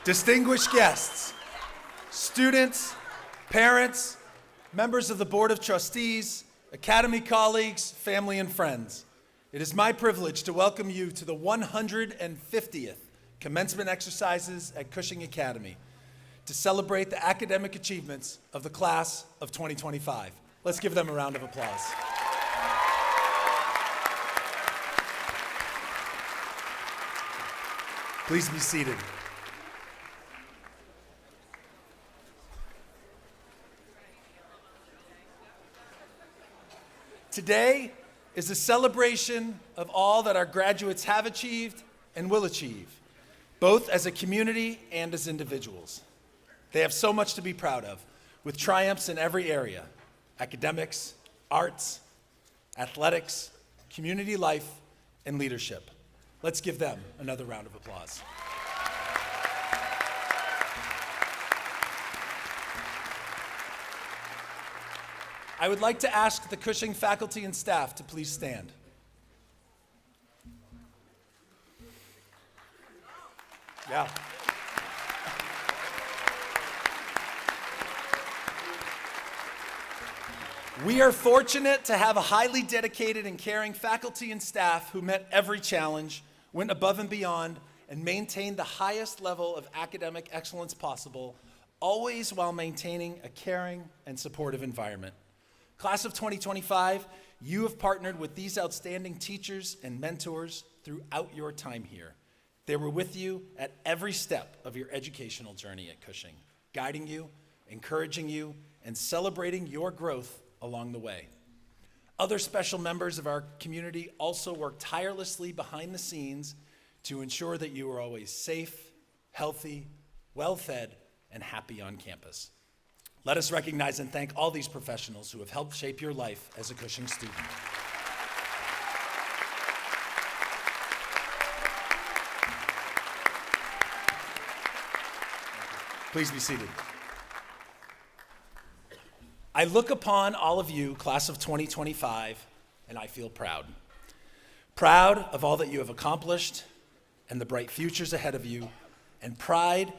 Distinguished guests, students, parents, members of the Board of Trustees, Academy colleagues, family, and friends. It is my privilege to welcome you to the 150th Commencement exercises at Cushing Academy to celebrate the academic achievements of the class of 2025. Let's give them a round of applause. Please be seated. Today is a celebration of all that our graduates have achieved and will achieve, both as a community and as individuals. They have so much to be proud of, with triumphs in every area: academics, arts, athletics, community life, and leadership. Let's give them another round of applause. I would like to ask the Cushing faculty and staff to please stand. Yeah. We are fortunate to have a highly dedicated and caring faculty and staff who met every challenge, went above and beyond, and maintained the highest level of academic excellence possible, always while maintaining a caring and supportive environment. Class of 2025, you have partnered with these outstanding teachers and mentors throughout your time here. They were with you at every step of your educational journey at Cushing, guiding you, encouraging you, and celebrating your growth along the way. Other special members of our community also work tirelessly behind the scenes to ensure that you are always safe, healthy, well-fed, and happy on campus. Let us recognize and thank all these professionals who have helped shape your life as a Cushing student. Please be seated. I look upon all of you, class of 2025, and I feel proud. Proud of all that you have accomplished and the bright futures ahead of you, and pride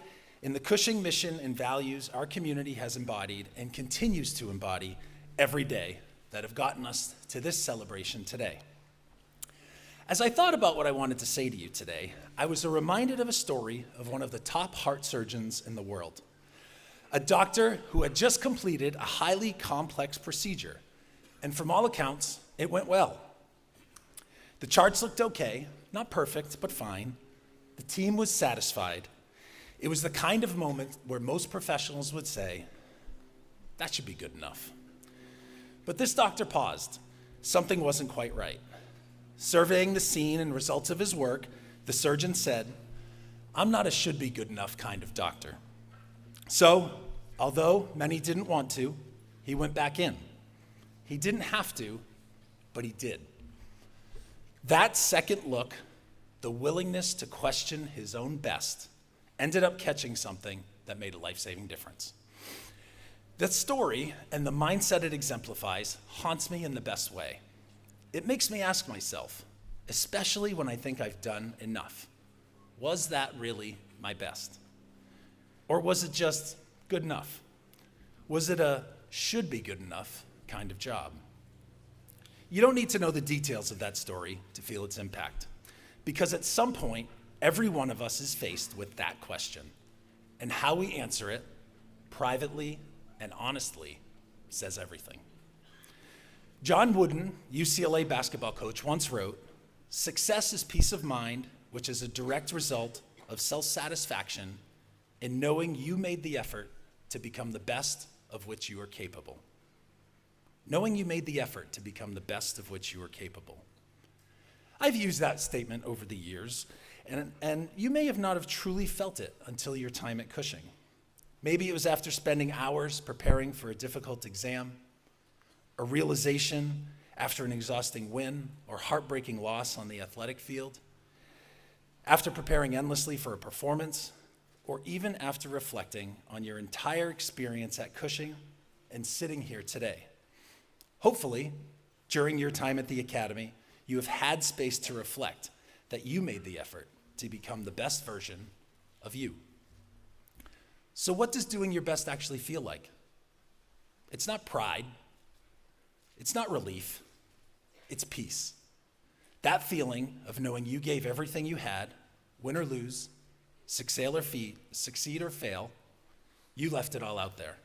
in the Cushing mission and values our community has embodied and continues to embody every day that have gotten us to this celebration today. As I thought about what I wanted to say to you today, I was reminded of a story of one of the top heart surgeons in the world, a doctor who had just completed a highly complex procedure, and from all accounts, it went well. The charts looked okay, not perfect, but fine. The team was satisfied. It was the kind of moment where most professionals would say, that should be good enough. But this doctor paused. Something wasn't quite right. Surveying the scene and results of his work, the surgeon said, I'm not a should be good enough kind of doctor. So, although many didn't want to, he went back in. He didn't have to, but he did. That second look, the willingness to question his own best, ended up catching something that made a life-saving difference. That story and the mindset it exemplifies haunts me in the best way. It makes me ask myself, especially when I think I've done enough, was that really my best? Or was it just good enough? Was it a should be good enough kind of job? You don't need to know the details of that story to feel its impact, because at some point, every one of us is faced with that question, and how we answer it, privately and honestly, says everything. John Wooden, UCLA basketball coach, once wrote, "Success is peace of mind, which is a direct result of self-satisfaction in knowing you made the effort to become the best of which you are capable." Knowing you made the effort to become the best of which you are capable. I've used that statement over the years, and you may have not have truly felt it until your time at Cushing. Maybe it was after spending hours preparing for a difficult exam, a realization after an exhausting win or heartbreaking loss on the athletic field, after preparing endlessly for a performance, or even after reflecting on your entire experience at Cushing and sitting here today. Hopefully, during your time at the Academy, you have had space to reflect that you made the effort to become the best version of you. So what does doing your best actually feel like? It's not pride. It's not relief. It's peace. That feeling of knowing you gave everything you had, win or lose, succeed or fail, you left it all out there.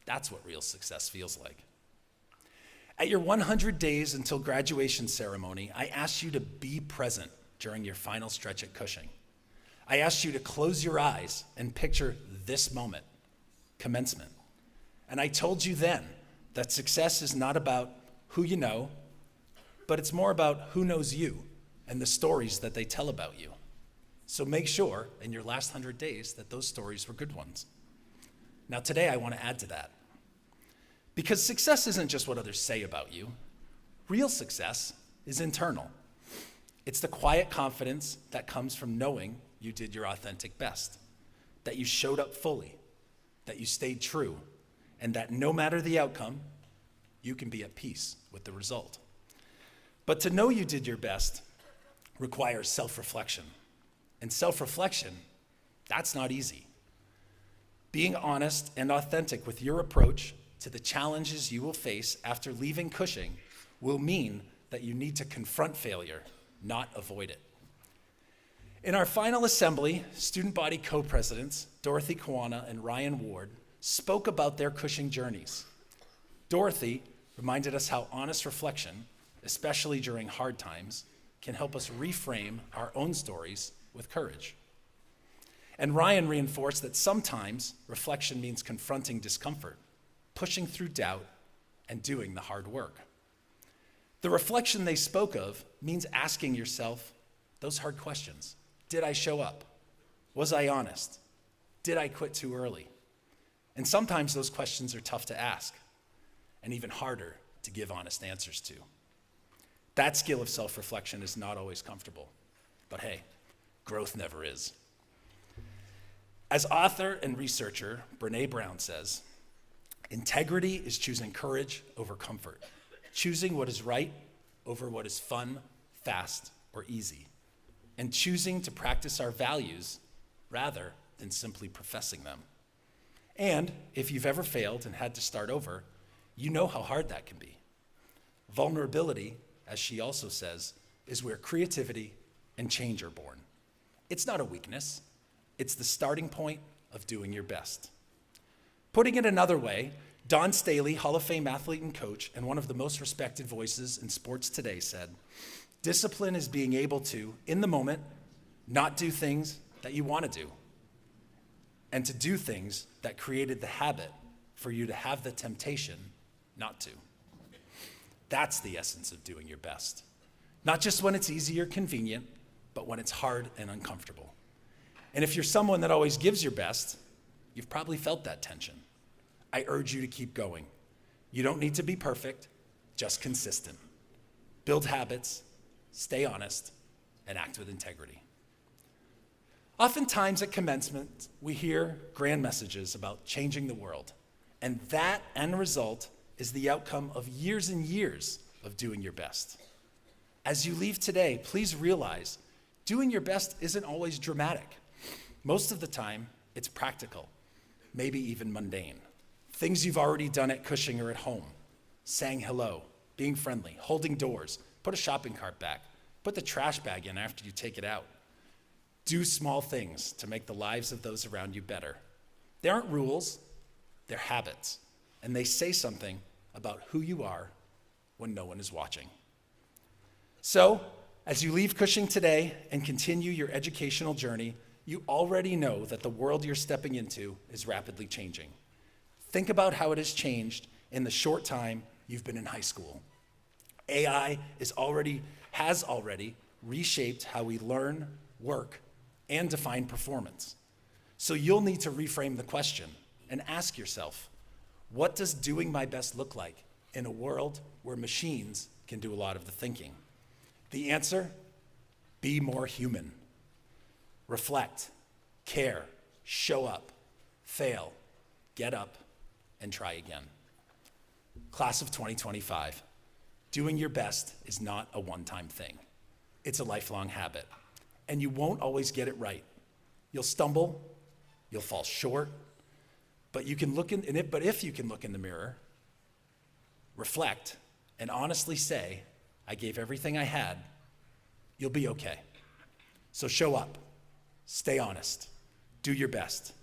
That's what real success feels like. At your 100 days until graduation ceremony, I asked you to be present during your final stretch at Cushing. I asked you to close your eyes and picture this moment, commencement. And I told you then that success is not about who you know, but it's more about who knows you and the stories that they tell about you. So make sure in your last 100 days that those stories were good ones. Now today I want to add to that. Because success isn't just what others say about you. Real success is internal. It's the quiet confidence that comes from knowing you did your authentic best, that you showed up fully, that you stayed true, and that no matter the outcome, you can be at peace with the result. But to know you did your best requires self-reflection. And self-reflection, that's not easy. Being honest and authentic with your approach to the challenges you will face after leaving Cushing will mean that you need to confront failure, not avoid it. In our final assembly, student body co-presidents, Dorothy Kawana and Ryan Ward, spoke about their Cushing journeys. Dorothy reminded us how honest reflection, especially during hard times, can help us reframe our own stories with courage. And Ryan reinforced that sometimes reflection means confronting discomfort, pushing through doubt, and doing the hard work. The reflection they spoke of means asking yourself those hard questions. Did I show up? Was I honest? Did I quit too early? And sometimes those questions are tough to ask, and even harder to give honest answers to. That skill of self-reflection is not always comfortable, but hey, growth never is. As author and researcher Brené Brown says, integrity is choosing courage over comfort, choosing what is right over what is fun, fast, or easy, and choosing to practice our values rather than simply professing them. And if you've ever failed and had to start over, you know how hard that can be. Vulnerability, as she also says, is where creativity and change are born. It's not a weakness. It's the starting point of doing your best. Putting it another way, Don Staley, Hall of Fame athlete and coach, and one of the most respected voices in sports today said, discipline is being able to, in the moment, not do things that you want to do, and to do things that created the habit for you to have the temptation not to. That's the essence of doing your best. Not just when it's easy or convenient, but when it's hard and uncomfortable. And if you're someone that always gives your best, you've probably felt that tension. I urge you to keep going. You don't need to be perfect, just consistent. Build habits, stay honest, and act with integrity. Oftentimes at commencement, we hear grand messages about changing the world, and that end result is the outcome of years and years of doing your best. As you leave today, please realize doing your best isn't always dramatic. Most of the time, it's practical, maybe even mundane. Things you've already done at Cushing or at home, saying hello, being friendly, holding doors, put a shopping cart back, put the trash bag in after you take it out. Do small things to make the lives of those around you better. They aren't rules, they're habits, and they say something about who you are when no one is watching. So, as you leave Cushing today and continue your educational journey, you already know that the world you're stepping into is rapidly changing. Think about how it has changed in the short time you've been in high school. AI has already reshaped how we learn, work, and define performance. So you'll need to reframe the question and ask yourself, what does doing my best look like in a world where machines can do a lot of the thinking? The answer, be more human. Reflect, care, show up, fail, get up, and try again. Class of 2025, doing your best is not a one-time thing. It's a lifelong habit, and you won't always get it right. You'll stumble, You'll fall short, but if you can look in the mirror, reflect, and honestly say, I gave everything I had, you'll be okay. So show up, stay honest, do your best.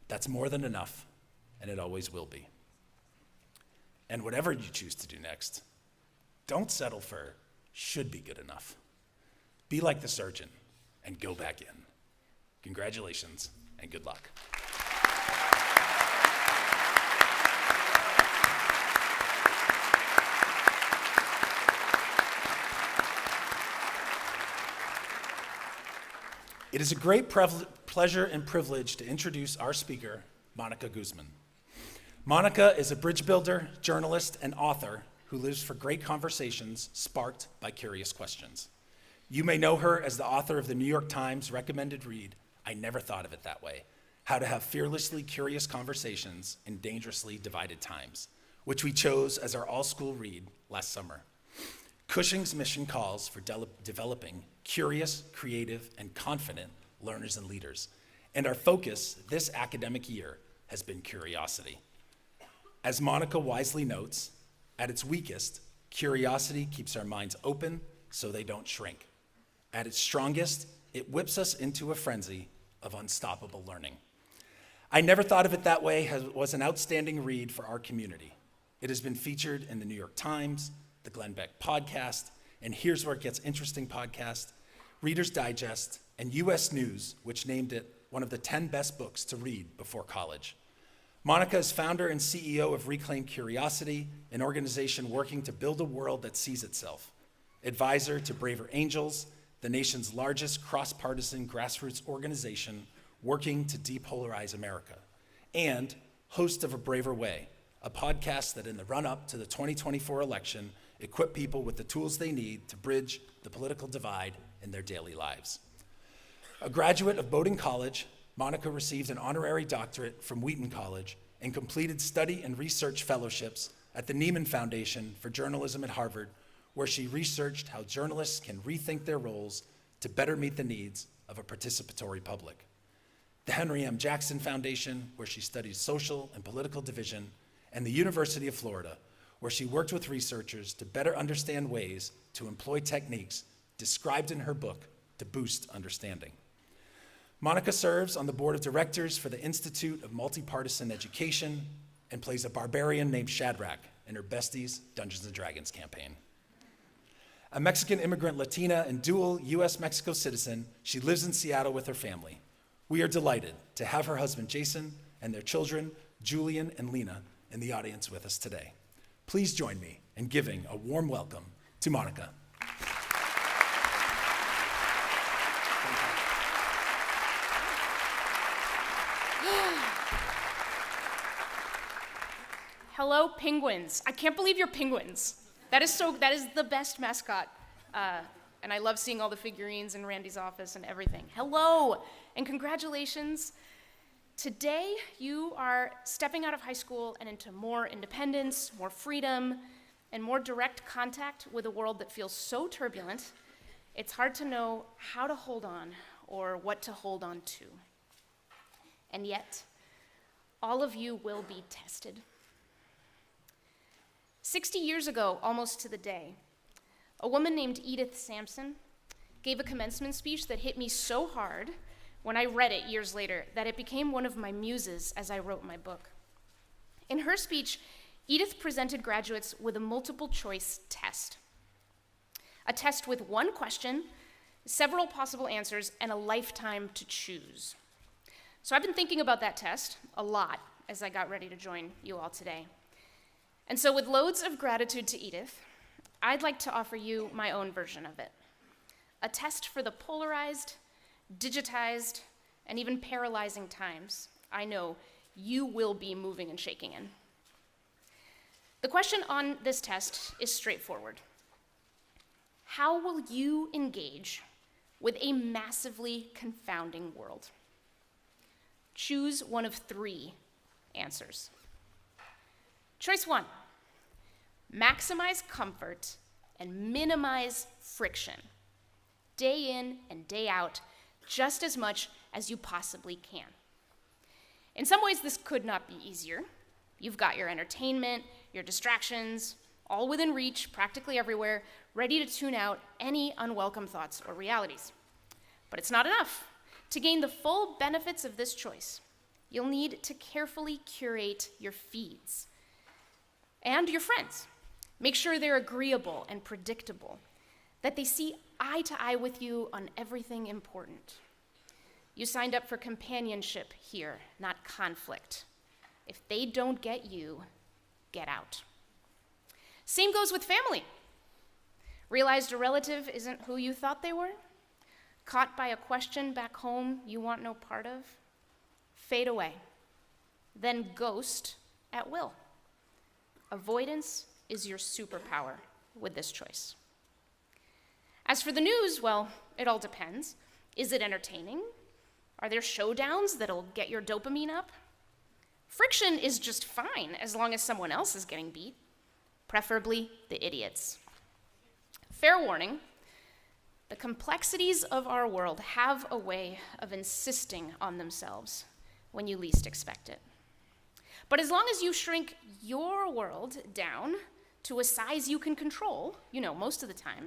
That's more than enough, and it always will be. And whatever you choose to do next, don't settle for should be good enough. Be like the surgeon and go back in. Congratulations and good luck. It is a great pleasure and privilege to introduce our speaker, Monica Guzman. Monica is a bridge builder, journalist, and author who lives for great conversations sparked by curious questions. You may know her as the author of the New York Times recommended read, I Never Thought of It That Way, How to Have Fearlessly Curious Conversations in Dangerously Divided Times, which we chose as our all-school read last summer. Cushing's mission calls for developing curious, creative, and confident learners and leaders. And our focus this academic year has been curiosity. As Monica wisely notes, at its weakest, curiosity keeps our minds open so they don't shrink. At its strongest, it whips us into a frenzy of unstoppable learning. I Never Thought of It That Way was an outstanding read for our community. It has been featured in the New York Times, the Glenn Beck podcast, and Here's Where It Gets Interesting podcast, Reader's Digest, and U.S. News, which named it one of the 10 best books to read before college. Monica is founder and CEO of Reclaim Curiosity, an organization working to build a world that sees itself, advisor to Braver Angels, the nation's largest cross-partisan grassroots organization working to depolarize America, and host of A Braver Way, a podcast that in the run-up to the 2024 election equip people with the tools they need to bridge the political divide in their daily lives. A graduate of Bowdoin College, Monica received an honorary doctorate from Wheaton College and completed study and research fellowships at the Nieman Foundation for Journalism at Harvard, where she researched how journalists can rethink their roles to better meet the needs of a participatory public. The Henry M. Jackson Foundation, where she studied social and political division, and the University of Florida, where she worked with researchers to better understand ways to employ techniques described in her book to boost understanding. Monica serves on the board of directors for the Institute of Multipartisan Education and plays a barbarian named Shadrach in her Besties Dungeons & Dragons campaign. A Mexican immigrant Latina and dual U.S.-Mexico citizen, she lives in Seattle with her family. We are delighted to have her husband Jason and their children, Julian and Lena, in the audience with us today. Please join me in giving a warm welcome to Monica. Hello, penguins. I can't believe you're penguins. That is the best mascot. And I love seeing all the figurines in Randy's office and everything. Hello, and congratulations. Today, you are stepping out of high school and into more independence, more freedom, and more direct contact with a world that feels so turbulent, it's hard to know how to hold on or what to hold on to. And yet, all of you will be tested. 60 years ago, almost to the day, a woman named Edith Sampson gave a commencement speech that hit me so hard when I read it years later that it became one of my muses as I wrote my book. In her speech, Edith presented graduates with a multiple choice test. A test with one question, several possible answers, and a lifetime to choose. So I've been thinking about that test a lot as I got ready to join you all today. And so with loads of gratitude to Edith, I'd like to offer you my own version of it. A test for the polarized, digitized, and even paralyzing times I know you will be moving and shaking in. The question on this test is straightforward. How will you engage with a massively confounding world? Choose one of three answers. Choice one, maximize comfort and minimize friction, day in and day out, just as much as you possibly can. In some ways, this could not be easier. You've got your entertainment, your distractions, all within reach, practically everywhere, ready to tune out any unwelcome thoughts or realities. But it's not enough. To gain the full benefits of this choice, you'll need to carefully curate your feeds and your friends. Make sure they're agreeable and predictable, that they see eye to eye with you on everything important. You signed up for companionship here, not conflict. If they don't get you, get out. Same goes with family. Realized a relative isn't who you thought they were? Caught by a question back home you want no part of? Fade away. Then ghost at will. Avoidance is your superpower with this choice. As for the news, well, it all depends. Is it entertaining? Are there showdowns that'll get your dopamine up? Friction is just fine as long as someone else is getting beat, preferably the idiots. Fair warning, the complexities of our world have a way of insisting on themselves when you least expect it. But as long as you shrink your world down to a size you can control, most of the time,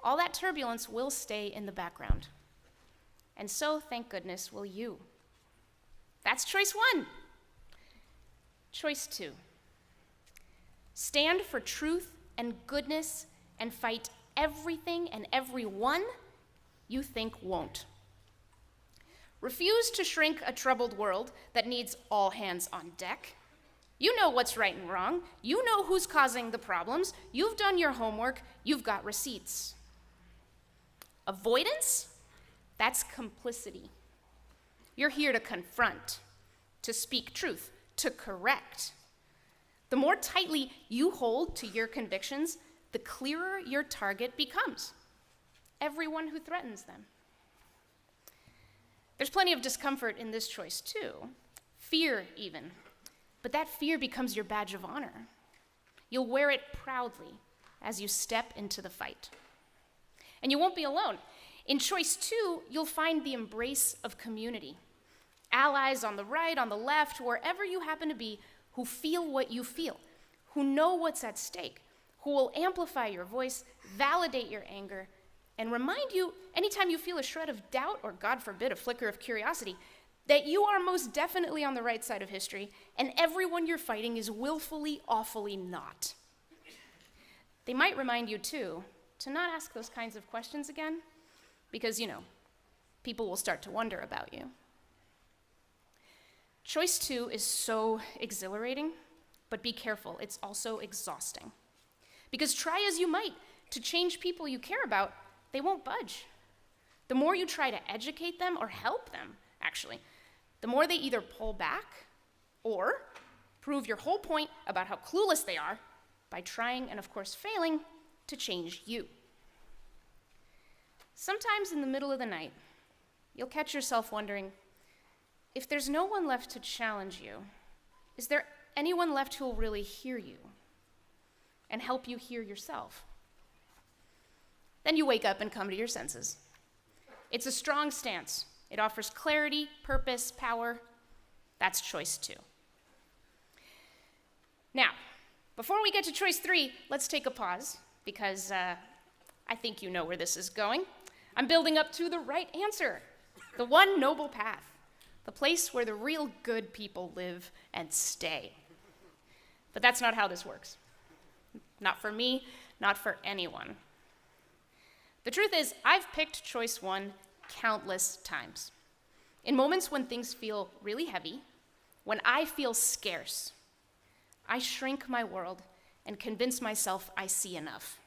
all that turbulence will stay in the background. And so, thank goodness, will you. That's choice 1. Choice 2. Stand for truth and goodness and fight everything and everyone you think won't. Refuse to shrink a troubled world that needs all hands on deck. You know what's right and wrong. You know who's causing the problems. You've done your homework. You've got receipts. Avoidance? That's complicity. You're here to confront, to speak truth, to correct. The more tightly you hold to your convictions, the clearer your target becomes. Everyone who threatens them. There's plenty of discomfort in this choice too. Fear even. But that fear becomes your badge of honor. You'll wear it proudly as you step into the fight. And you won't be alone. In choice 2, you'll find the embrace of community. Allies on the right, on the left, wherever you happen to be, who feel what you feel, who know what's at stake, who will amplify your voice, validate your anger, and remind you, anytime you feel a shred of doubt, or God forbid, a flicker of curiosity, that you are most definitely on the right side of history, and everyone you're fighting is willfully, awfully not. They might remind you, too, to not ask those kinds of questions again, because, people will start to wonder about you. Choice 2 is so exhilarating, but be careful, it's also exhausting. Because try as you might to change people you care about, they won't budge. The more you try to educate them or help them, actually, the more they either pull back or prove your whole point about how clueless they are by trying and, of course, failing to change you. Sometimes in the middle of the night, you'll catch yourself wondering, if there's no one left to challenge you, is there anyone left who will really hear you and help you hear yourself? Then you wake up and come to your senses. It's a strong stance. It offers clarity, purpose, power. That's choice 2. Now, before we get to choice 3, let's take a pause, because I think you know where this is going. I'm building up to the right answer, the one noble path, the place where the real good people live and stay. But that's not how this works. Not for me, not for anyone. The truth is, I've picked choice 1 countless times. In moments when things feel really heavy, when I feel scarce, I shrink my world and convince myself I see enough.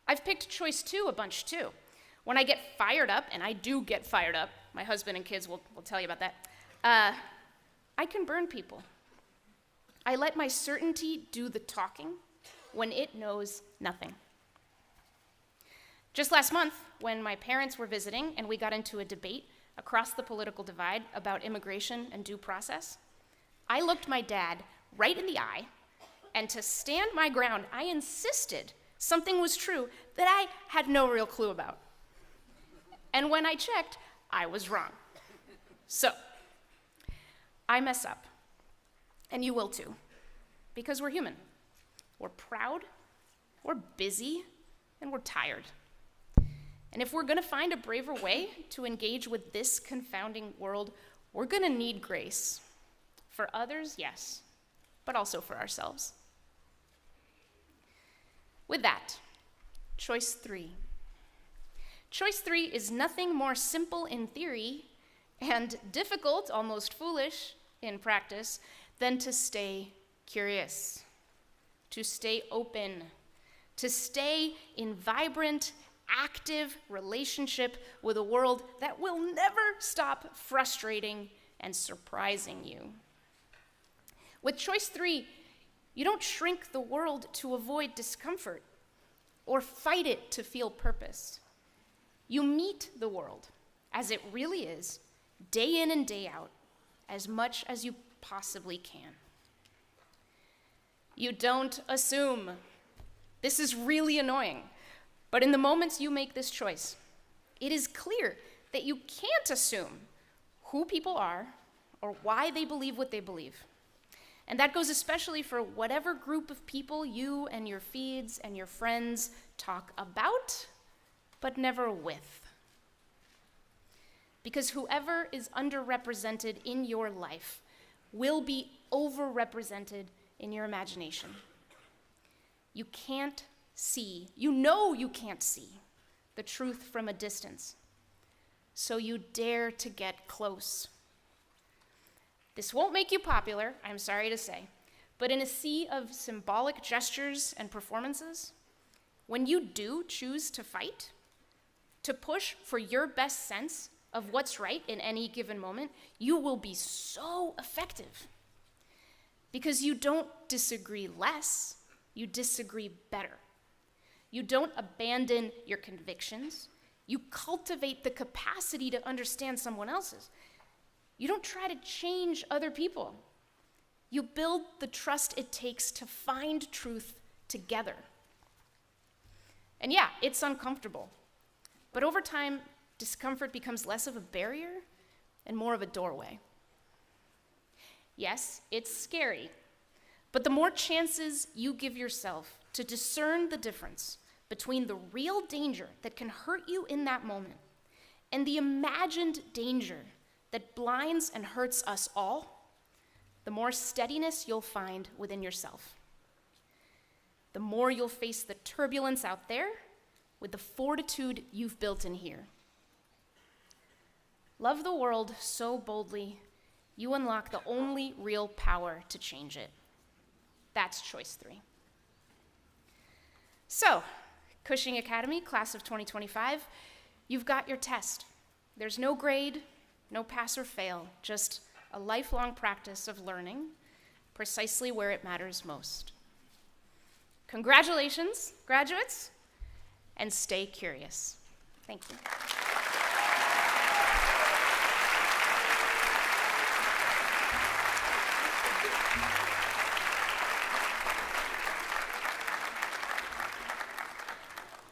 I've picked choice 2 a bunch too. When I get fired up, and I do get fired up, my husband and kids will tell you about that, I can burn people. I let my certainty do the talking when it knows nothing. Just last month, when my parents were visiting and we got into a debate across the political divide about immigration and due process, I looked my dad right in the eye, and to stand my ground, I insisted something was true that I had no real clue about. And when I checked, I was wrong. So, I mess up, and you will too, because we're human. We're proud, we're busy, and we're tired. And if we're gonna find a braver way to engage with this confounding world, we're gonna need grace. For others, yes, but also for ourselves. With that, choice 3. Choice 3 is nothing more simple in theory and difficult, almost foolish in practice, than to stay curious, to stay open, to stay in vibrant, active relationship with a world that will never stop frustrating and surprising you. With choice 3, you don't shrink the world to avoid discomfort or fight it to feel purpose. You meet the world as it really is, day in and day out, as much as you possibly can. You don't assume. This is really annoying, but in the moments you make this choice, it is clear that you can't assume who people are or why they believe what they believe. And that goes especially for whatever group of people you and your feeds and your friends talk about, but never with. Because whoever is underrepresented in your life will be overrepresented in your imagination. You can't see, you can't see the truth from a distance. So you dare to get close. This won't make you popular, I'm sorry to say, but in a sea of symbolic gestures and performances, when you do choose to fight, to push for your best sense of what's right in any given moment, you will be so effective. Because you don't disagree less, you disagree better. You don't abandon your convictions, you cultivate the capacity to understand someone else's. You don't try to change other people. You build the trust it takes to find truth together. And yeah, it's uncomfortable. But over time, discomfort becomes less of a barrier and more of a doorway. Yes, it's scary, but the more chances you give yourself to discern the difference between the real danger that can hurt you in that moment and the imagined danger that blinds and hurts us all, the more steadiness you'll find within yourself. The more you'll face the turbulence out there with the fortitude you've built in here. Love the world so boldly, you unlock the only real power to change it. That's choice 3. So, Cushing Academy, class of 2025, you've got your test. There's no grade, no pass or fail, just a lifelong practice of learning precisely where it matters most. Congratulations, graduates, and stay curious. Thank you.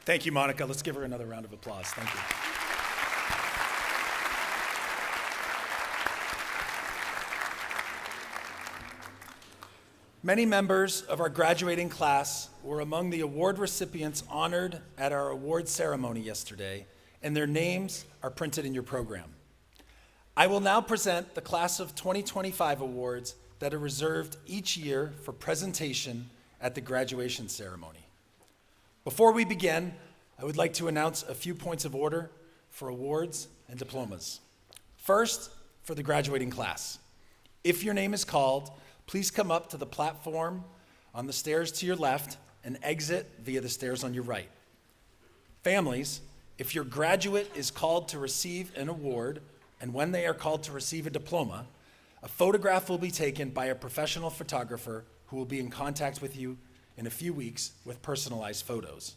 Thank you, Monica. Let's give her another round of applause. Thank you. Many members of our graduating class were among the award recipients honored at our award ceremony yesterday, and their names are printed in your program. I will now present the class of 2025 awards that are reserved each year for presentation at the graduation ceremony. Before we begin, I would like to announce a few points of order for awards and diplomas. First, for the graduating class. If your name is called, please come up to the platform on the stairs to your left and exit via the stairs on your right. Families, if your graduate is called to receive an award, and when they are called to receive a diploma, a photograph will be taken by a professional photographer who will be in contact with you in a few weeks with personalized photos.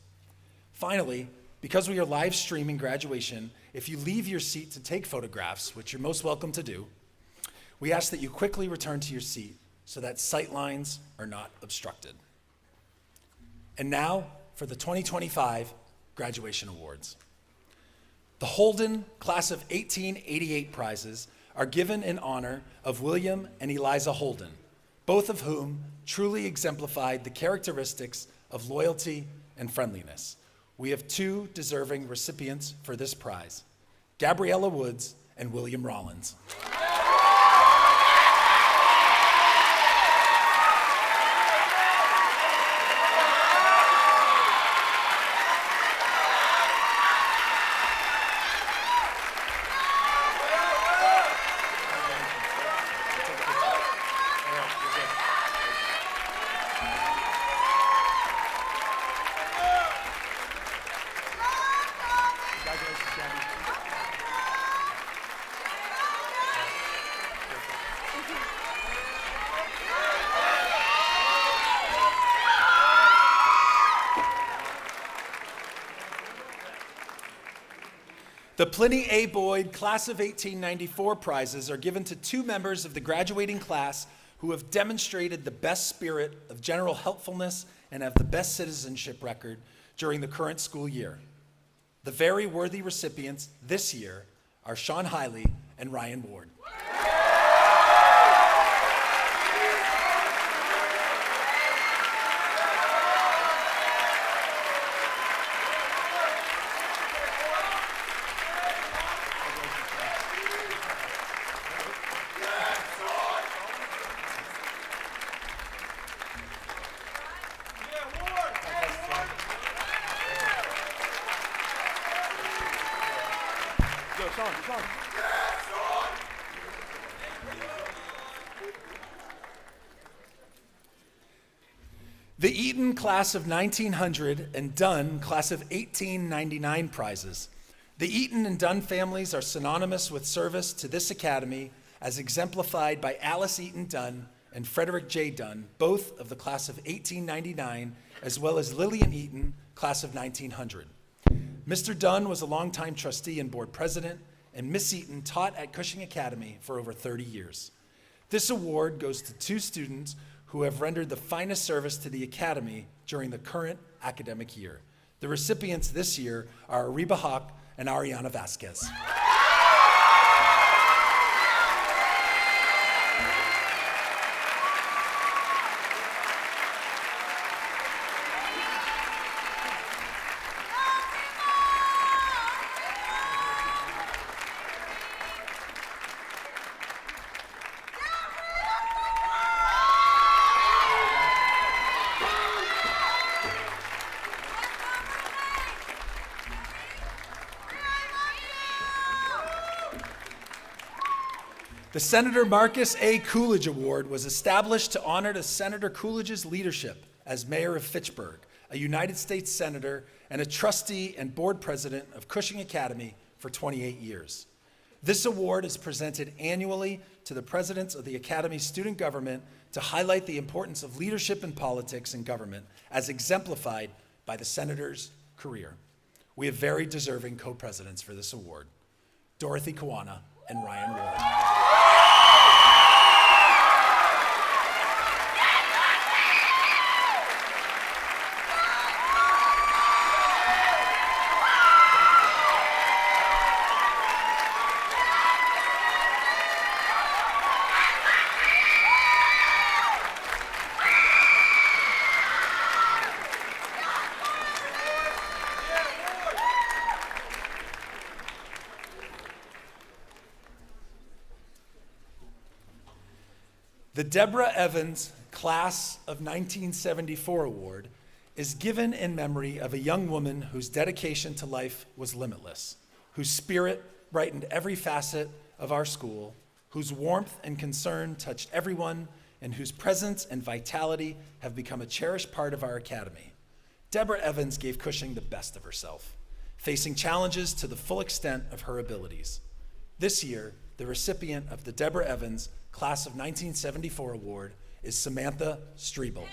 Finally, because we are live streaming graduation, if you leave your seat to take photographs, which you're most welcome to do, we ask that you quickly return to your seat so that sight lines are not obstructed. And now for the 2025 graduation awards. The Holden Class of 1888 prizes are given in honor of William and Eliza Holden, both of whom truly exemplified the characteristics of loyalty and friendliness. We have two deserving recipients for this prize, Gabriella Woods and William Rollins. The Pliny A. Boyd Class of 1894 prizes are given to two members of the graduating class who have demonstrated the best spirit of general helpfulness and have the best citizenship record during the current school year. The very worthy recipients this year are Sean Hiley and Ryan Ward. The Eaton Class of 1900 and Dunn Class of 1899 prizes. The Eaton and Dunn families are synonymous with service to this academy as exemplified by Alice Eaton Dunn and Frederick J. Dunn, both of the Class of 1899, as well as Lillian Eaton, Class of 1900. Mr. Dunn was a longtime trustee and board president, and Miss Eaton taught at Cushing Academy for over 30 years. This award goes to two students who have rendered the finest service to the Academy during the current academic year. The recipients this year are Ariba Hawk and Ariana Vasquez. The Senator Marcus A. Coolidge Award was established to honor Senator Coolidge's leadership as mayor of Fitchburg, a United States senator and a trustee and board president of Cushing Academy for 28 years. This award is presented annually to the presidents of the Academy's student government to highlight the importance of leadership in politics and government as exemplified by the senator's career. We have very deserving co-presidents for this award, Dorothy Kawana and Ryan Ward. The Deborah Evans Class of 1974 Award is given in memory of a young woman whose dedication to life was limitless, whose spirit brightened every facet of our school, whose warmth and concern touched everyone, and whose presence and vitality have become a cherished part of our academy. Deborah Evans gave Cushing the best of herself, facing challenges to the full extent of her abilities. This year, the recipient of the Deborah Evans Class of 1974 Award is Samantha Strebel.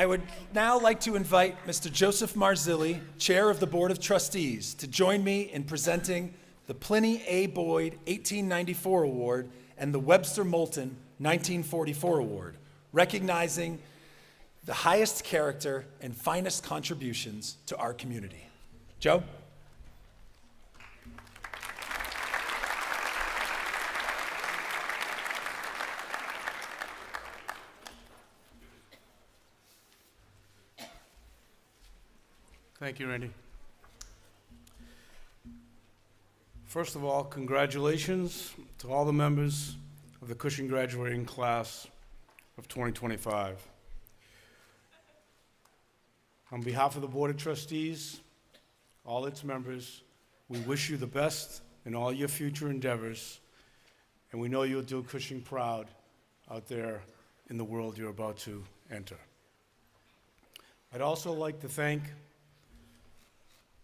I would now like to invite Mr. Joseph Marzilli, Chair of the Board of Trustees, to join me in presenting the Pliny A. Boyd 1894 Award and the Webster Moulton 1944 Award, recognizing the highest character and finest contributions to our community. Joe? Thank you, Randy. First of all, congratulations to all the members of the Cushing graduating class of 2025. On behalf of the Board of Trustees, all its members, we wish you the best in all your future endeavors, and we know you'll do Cushing proud out there in the world you're about to enter. I'd also like to thank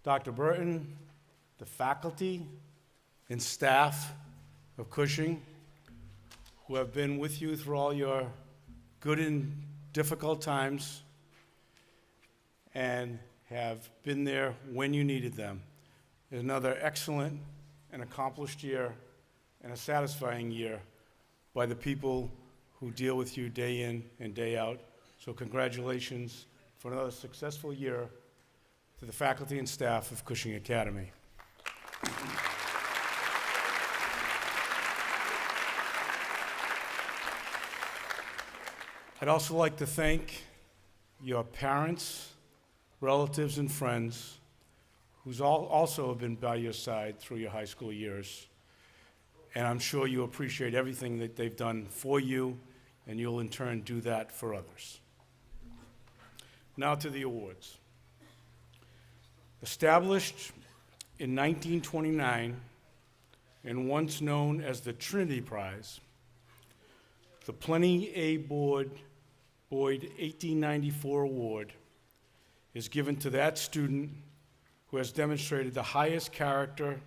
Dr. Burton, the faculty and staff of Cushing, who have been with you through all your good and difficult times and have been there when you needed them. It's another excellent and accomplished year and a satisfying year by the people who deal with you day in and day out. So congratulations for another successful year to the faculty and staff of Cushing Academy. I'd also like to thank your parents, relatives, and friends who's also have been by your side through your high school years. And I'm sure you appreciate everything that they've done for you, and you'll in turn do that for others. Now to the awards. Established in 1929 and once known as the Trinity Prize, the Pliny A. Boyd 1894 Award is given to that student who has demonstrated the highest character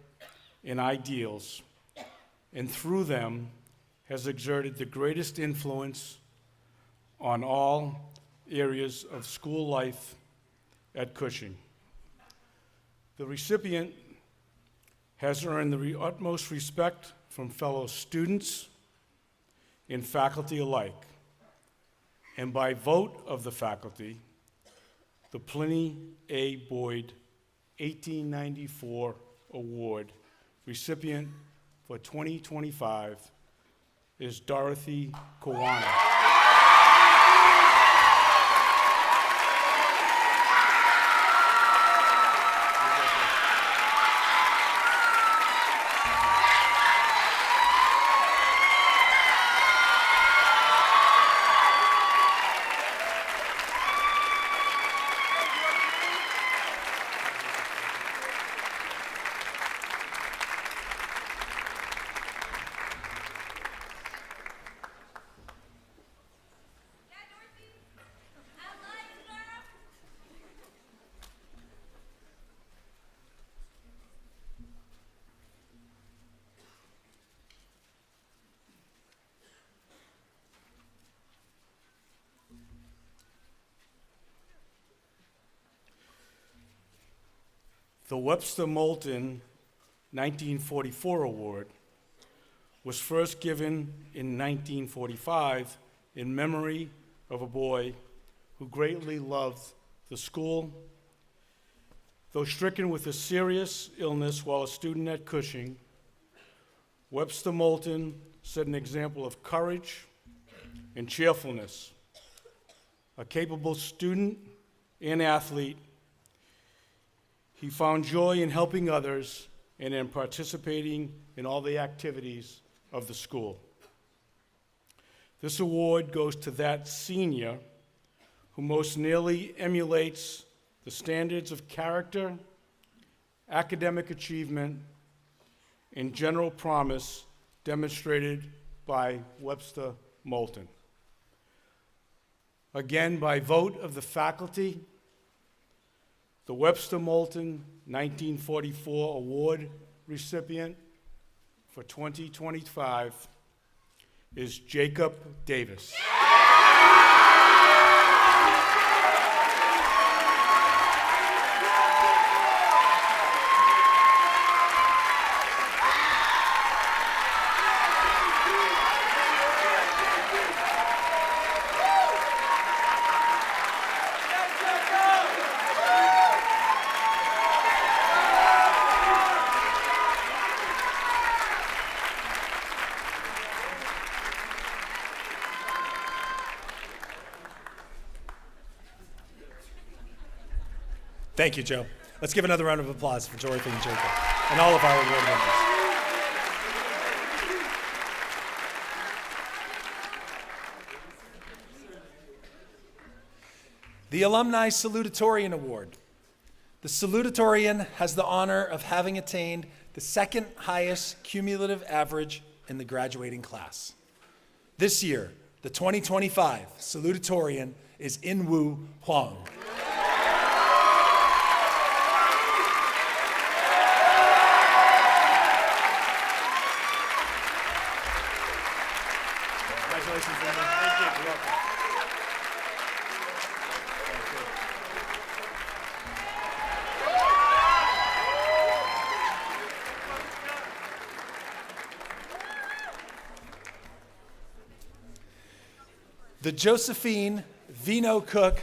and ideals, and through them has exerted the greatest influence on all areas of school life at Cushing. The recipient has earned the utmost respect from fellow students and faculty alike. And by vote of the faculty, the Pliny A. Boyd 1894 Award recipient for 2025 is Dorothy Kawana. The Webster Moulton 1944 Award was first given in 1945 in memory of a boy who greatly loved the school. Though stricken with a serious illness while a student at Cushing, Webster Moulton set an example of courage and cheerfulness. A capable student and athlete, he found joy in helping others and in participating in all the activities of the school. This award goes to that senior who most nearly emulates the standards of character, academic achievement, and general promise demonstrated by Webster Moulton. Again, by vote of the faculty, the Webster Moulton 1944 Award recipient for 2025 is Jacob Davis. Thank you, Joe. Let's give another round of applause for Dorothy and Jacob and all of our award winners. The Alumni Salutatorian Award. The Salutatorian has the honor of having attained the second highest cumulative average in the graduating class. This year, the 2025 Salutatorian is Inwoo Huang. Congratulations, Inwoo. Thank you. You're welcome. The Josephine Vino Cook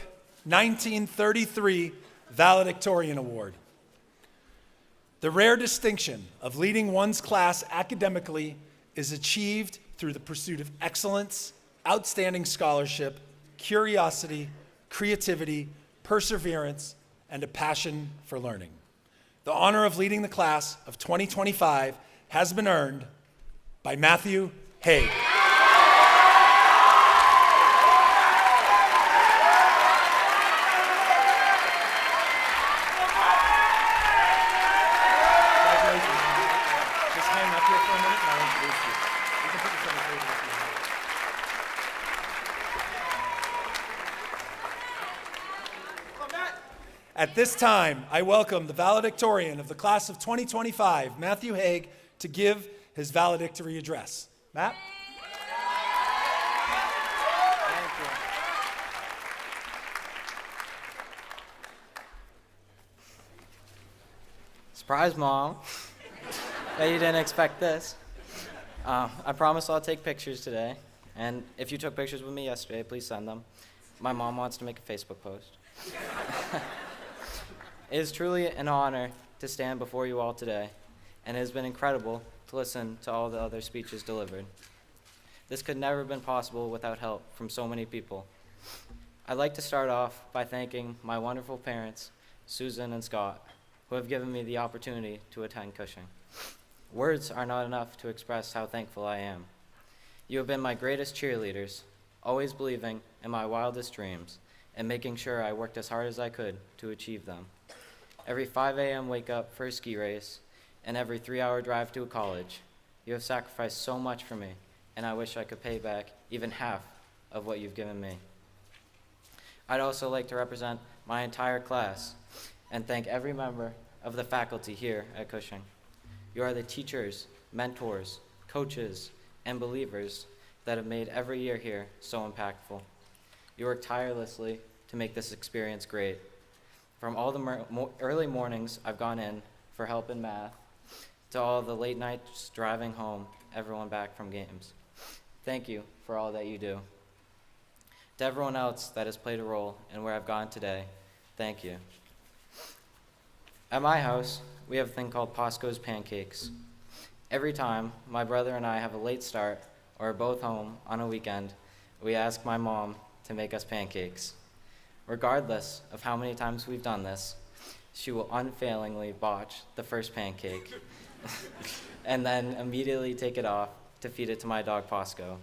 1933 Valedictorian Award. The rare distinction of leading one's class academically is achieved through the pursuit of excellence, outstanding scholarship, curiosity, creativity, perseverance, and a passion for learning. The honor of leading the class of 2025 has been earned by Matthew Haig. At this time, I welcome the valedictorian of the class of 2025, Matthew Haig, to give his valedictory address. Matt? Thank you. Surprise, Mom. Bet you didn't expect this. I promise I'll take pictures today. And if you took pictures with me yesterday, please send them. My mom wants to make a Facebook post. It is truly an honor to stand before you all today, and it has been incredible to listen to all the other speeches delivered. This could never have been possible without help from so many people. I'd like to start off by thanking my wonderful parents, Susan and Scott, who have given me the opportunity to attend Cushing. Words are not enough to express how thankful I am. You have been my greatest cheerleaders, always believing in my wildest dreams and making sure I worked as hard as I could to achieve them. Every 5 a.m. wake up for a ski race and every 3-hour drive to a college, you have sacrificed so much for me, and I wish I could pay back even half of what you've given me. I'd also like to represent my entire class and thank every member of the faculty here at Cushing. You are the teachers, mentors, coaches, and believers that have made every year here so impactful. You work tirelessly to make this experience great. From all the early mornings I've gone in for help in math, to all the late nights driving home, everyone back from games. Thank you for all that you do. To everyone else that has played a role in where I've gone today, thank you. At my house, we have a thing called Posco's Pancakes. Every time my brother and I have a late start or are both home on a weekend, we ask my mom to make us pancakes. Regardless of how many times we've done this, she will unfailingly botch the first pancake and then immediately take it off to feed it to my dog Posco.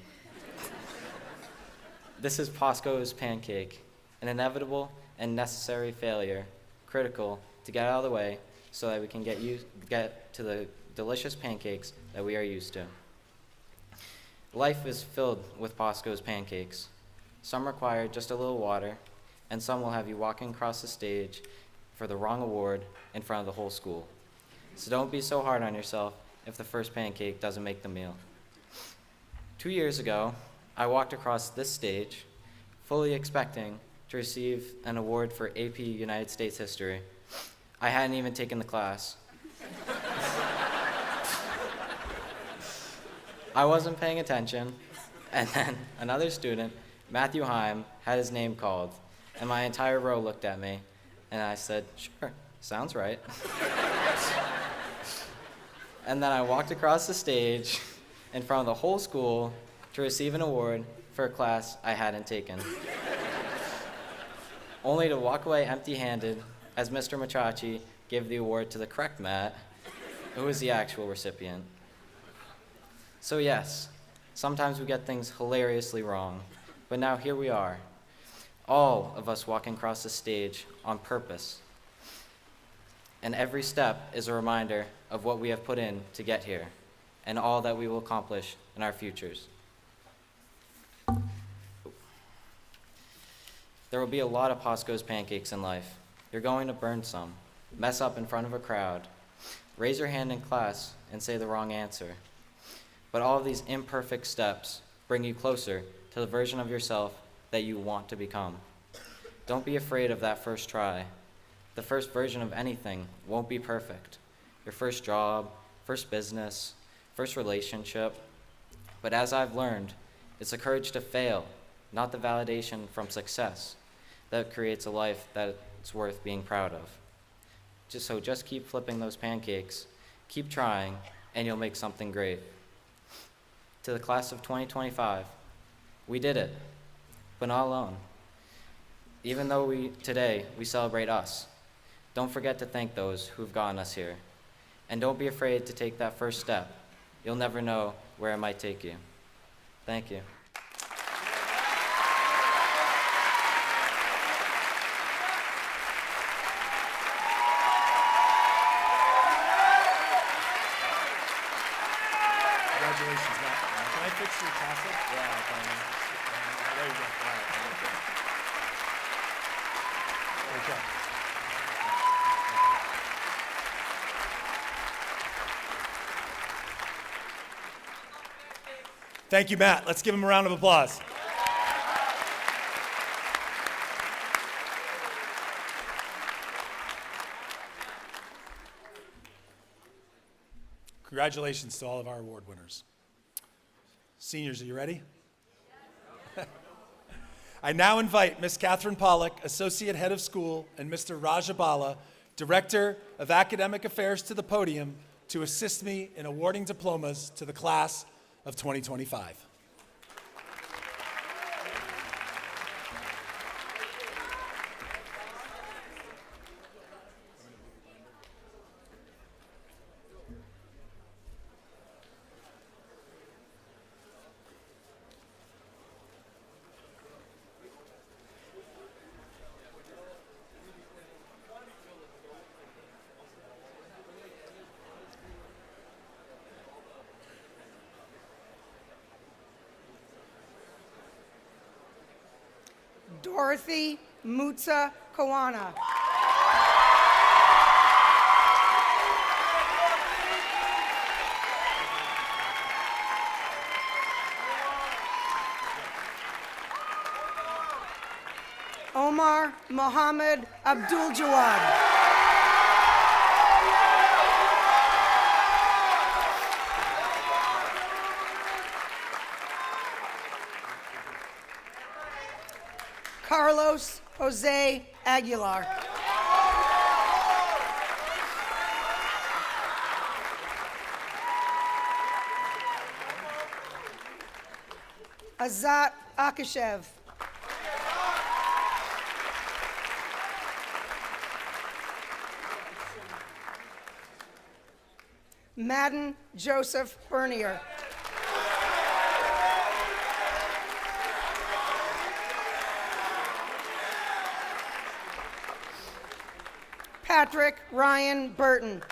This is Posco's pancake, an inevitable and necessary failure, critical to get out of the way so that we can get to the delicious pancakes that we are used to. Life is filled with Posco's pancakes. Some require just a little water, and some will have you walking across the stage for the wrong award in front of the whole school. So don't be so hard on yourself if the first pancake doesn't make the meal. 2 years ago, I walked across this stage, fully expecting to receive an award for AP United States History. I hadn't even taken the class. I wasn't paying attention, and then another student, Matthew Heim, had his name called, and my entire row looked at me, and I said, sure, sounds right. And then I walked across the stage in front of the whole school to receive an award for a class I hadn't taken, only to walk away empty-handed as Mr. Machachi gave the award to the correct Matt, who is the actual recipient. So yes, sometimes we get things hilariously wrong, but now here we are, all of us walking across the stage on purpose. And every step is a reminder of what we have put in to get here, and all that we will accomplish in our futures. There will be a lot of Posco's pancakes in life. You're going to burn some, mess up in front of a crowd, raise your hand in class and say the wrong answer. But all of these imperfect steps bring you closer to the version of yourself that you want to become. Don't be afraid of that first try. The first version of anything won't be perfect. Your first job, first business, first relationship. But as I've learned, it's the courage to fail, not the validation from success, that creates a life that's worth being proud of. Just keep flipping those pancakes, keep trying, and you'll make something great. To the class of 2025, we did it, but not alone. Even though today we celebrate us, don't forget to thank those who've gotten us here. And don't be afraid to take that first step. You'll never know where it might take you. Thank you. Congratulations, Matt. Can I fix your tassel? Yeah, There you go. All right, thank you. Okay. Thank you, Matt. Let's give him a round of applause. Congratulations to all of our award winners. Seniors, are you ready? I now invite Ms. Catherine Pollack, Associate Head of School, and Mr. Rajabala, Director of Academic Affairs, to the podium to assist me in awarding diplomas to the class of 2025. Dorothy Mutsa Kawana. Omar Mohammed Abdul Jawad. Carlos Jose Aguilar. Azat Akashev. Madden Joseph Bernier. Patrick Ryan Burton.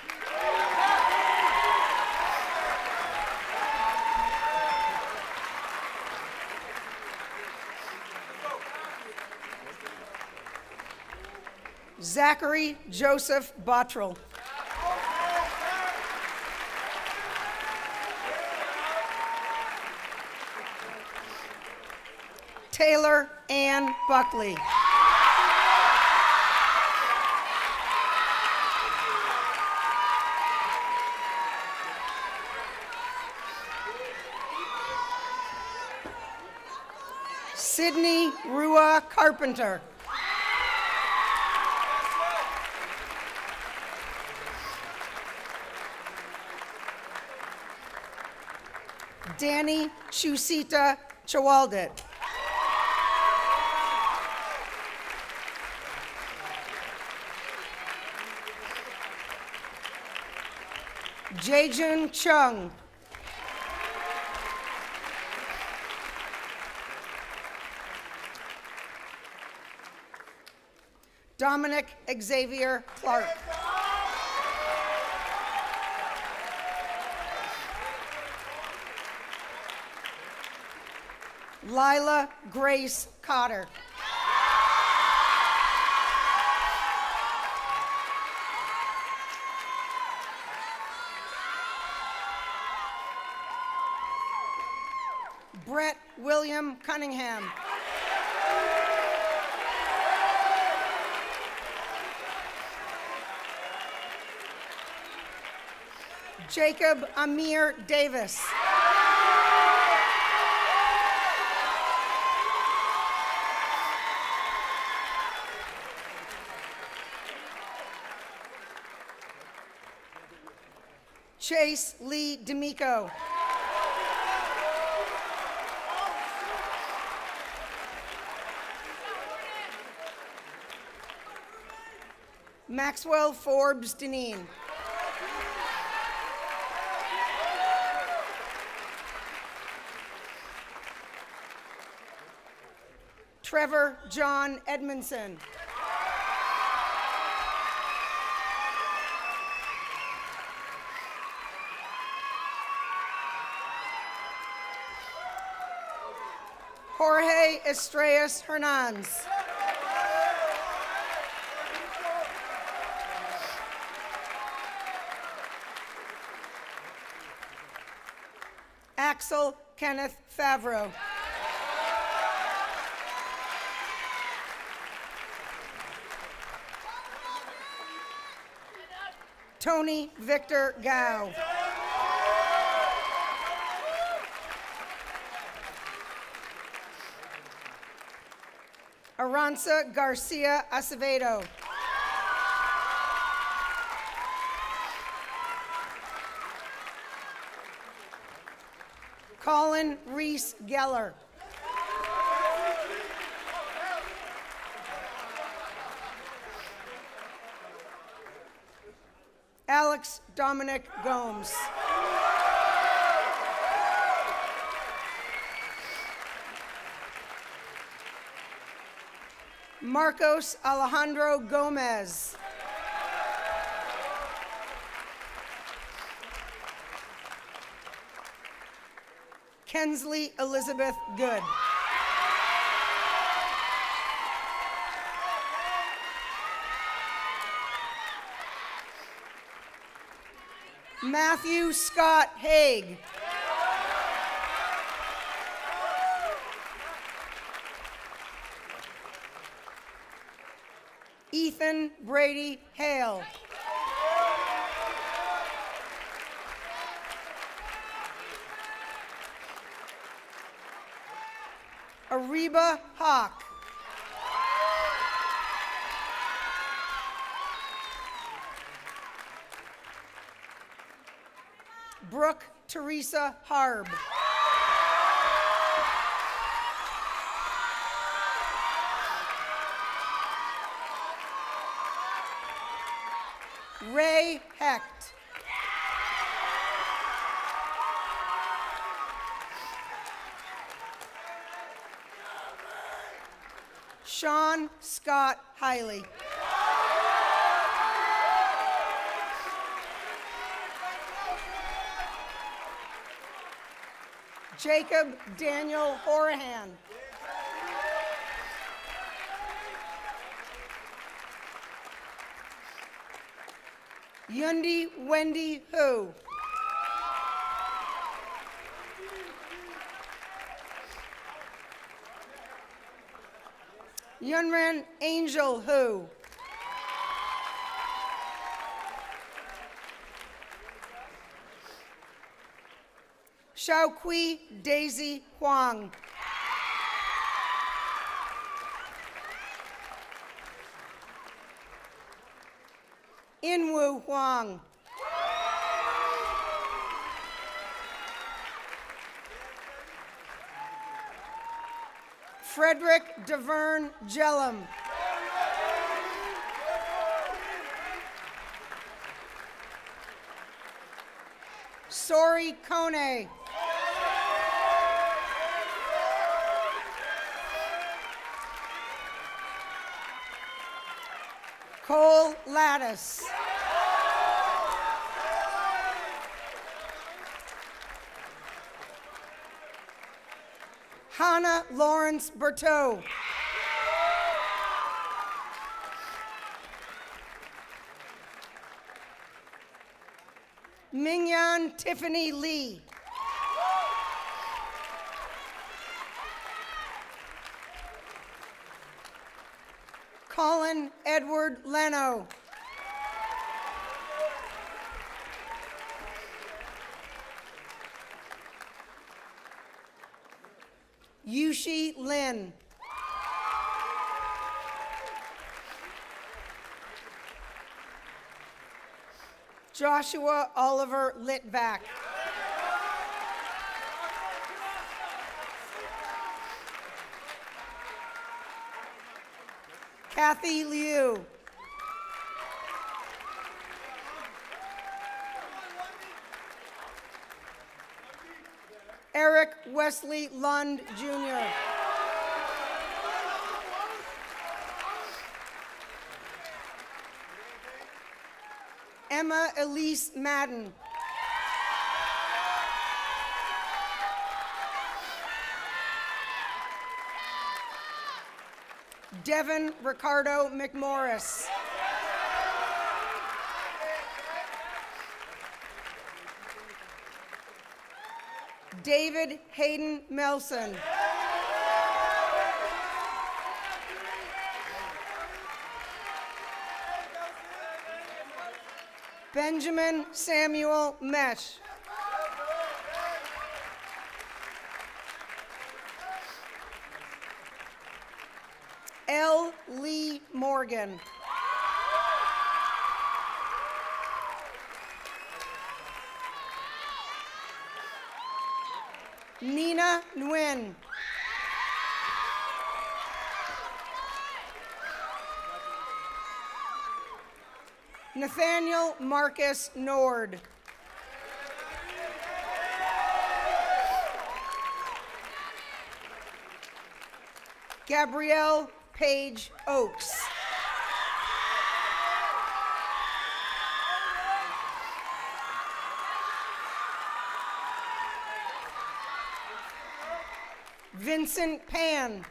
Zachary Joseph Bottrell. Taylor Ann Buckley. Sydney Rua Carpenter. Danny Chusita Chawaldet. Jaejun Chung. Dominic Xavier Clark. Lila Grace Cotter. Brett William Cunningham. Jacob Amir Davis. Chase Lee D'Amico. Maxwell Forbes Deneen. Trevor John Edmondson. Jorge Estrellas Hernandez. Axel Kenneth Favreau. Tony Victor Gao. Aranza Garcia Acevedo. Colin Reese Geller. Alex Dominic Gomes. Marcos Alejandro Gomez. Kensley Elizabeth Good. Matthew Scott Haig. Ethan Brady Hale. Ariba Hawk. Brooke Teresa Harb. Ray Hecht. Sean Scott Hiley. Jacob Daniel Horahan. Yundi Wendy Hu. Yunran Angel Hu. Xiaoqui Daisy Huang. Inwu Huang. Frederick DeVerne Jellum. Sori Kone. Cole Lattice. Hannah Lawrence Berteau. Mingyan Tiffany Lee. Colin Edward Leno. Yushi Lin. Joshua Oliver Litvak. Kathy Liu. Eric Wesley Lund, Jr. Emma Elise Madden. Devin Ricardo McMorris. David Hayden Melson. Benjamin Samuel Mesh. L. Lee Morgan. Nina Nguyen. Nathaniel Marcus Nord. Gabrielle Page Oakes. Vincent Pan.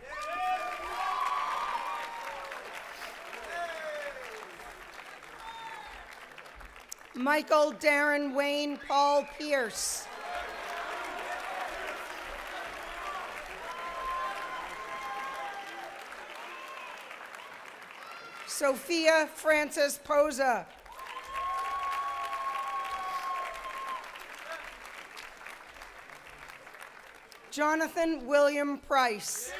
Michael Darren Wayne Paul Pierce. Sophia Frances Poza. Jonathan William Price.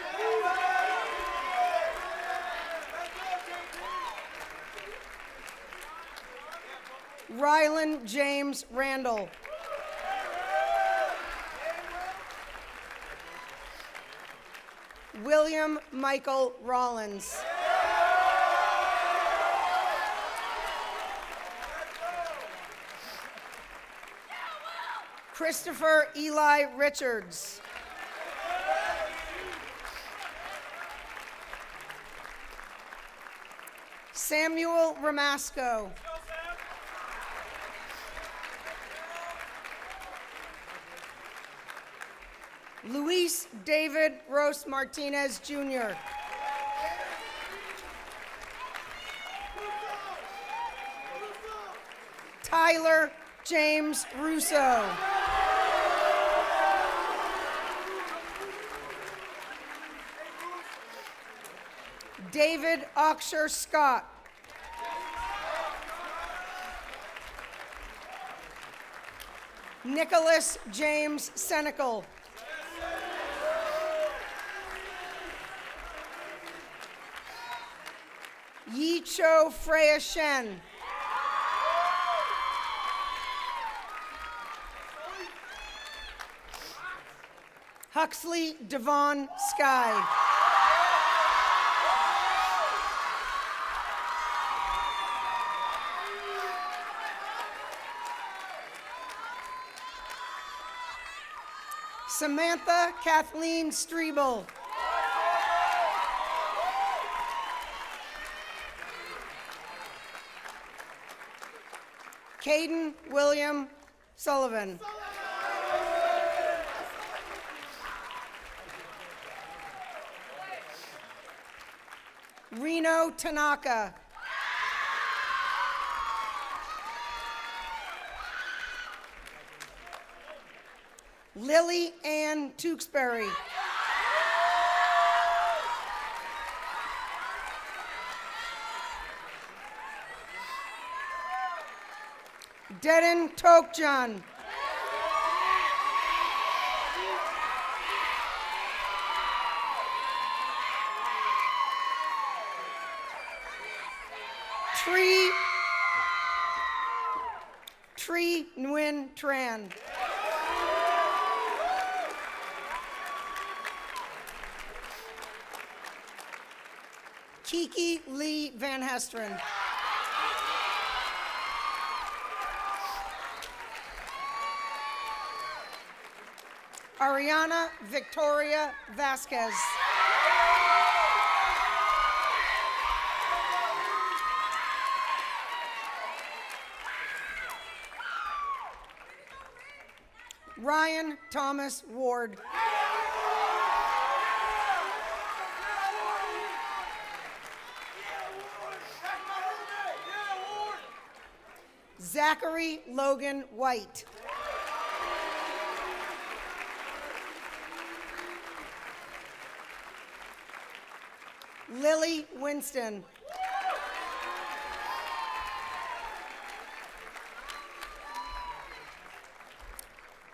Rylan James Randall. William Michael Rollins. Christopher Eli Richards. Samuel Ramasco. Luis David Rose Martinez, Jr. Tyler James Russo. David Oxshire Scott. Nicholas James Senecal. Yi Cho Freya Shen. Huxley Devon Sky. Samantha Kathleen Strebel. Caden William Sullivan. Reno Tanaka. Lily Ann Tewksbury. Dedin Tokjan. Tree Nguyen Tran. Kiki Lee Van Hesteren. Ariana Victoria Vasquez. Ryan Thomas Ward. Zachary Logan White. Lily Winston.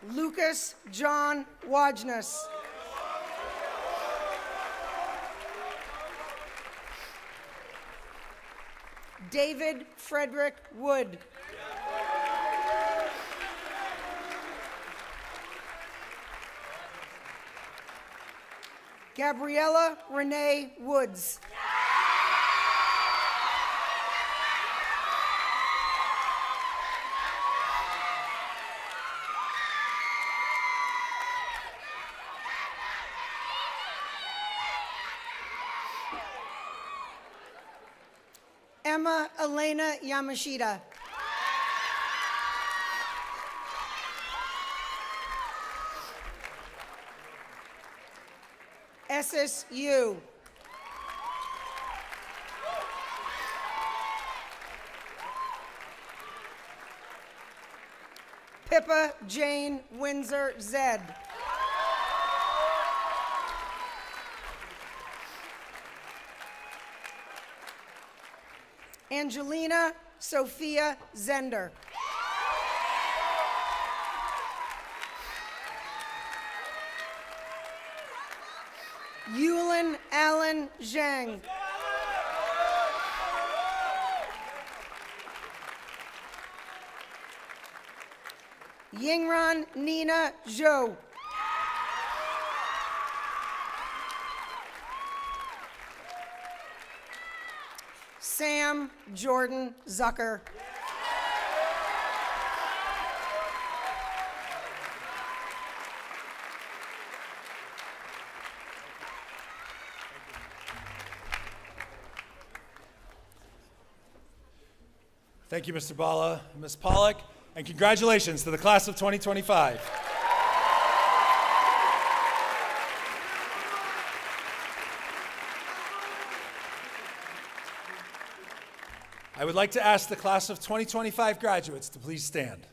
Lucas John Wajnus. David Frederick Wood. Gabriella Renee Woods. Emma Elena Yamashita. SSU. Pippa Jane Windsor Zed. Angelina Sophia Zender. Yulin Allen Zhang. Yingran Nina Zhou. Sam Jordan Zucker. Thank you, Mr. Bala, Ms. Pollock, and congratulations to the class of 2025. I would like to ask the class of 2025 graduates to please stand.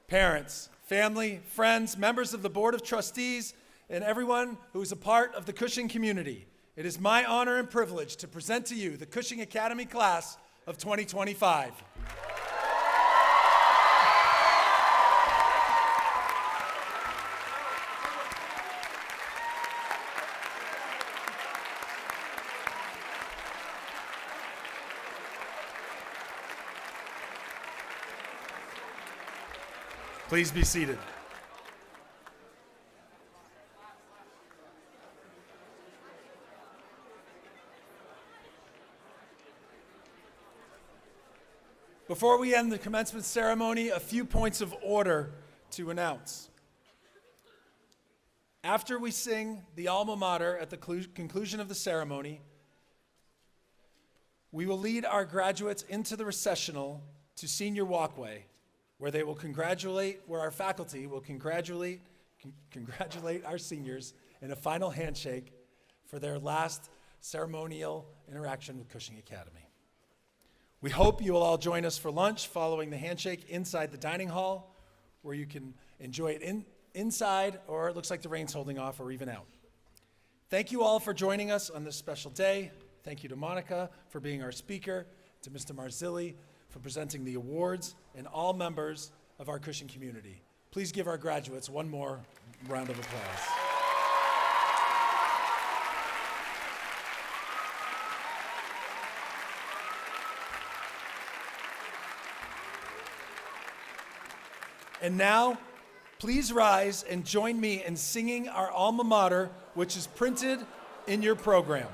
Parents, family, friends, members of the Board of Trustees, and everyone who is a part of the Cushing community, it is my honor and privilege to present to you the Cushing Academy class of 2025. Please be seated. Before we end the commencement ceremony, a few points of order to announce. After we sing the alma mater at the conclusion of the ceremony, we will lead our graduates into the recessional to senior walkway, where our faculty will congratulate our seniors in a final handshake for their last ceremonial interaction with Cushing Academy. We hope you will all join us for lunch following the handshake inside the dining hall, where you can enjoy it inside, or it looks like the rain's holding off, or even out. Thank you all for joining us on this special day. Thank you to Monica for being our speaker, to Mr. Marzilli for presenting the awards, and all members of our Cushing community. Please give our graduates one more round of applause. And now, please rise and join me in singing our alma mater, which is printed in your program.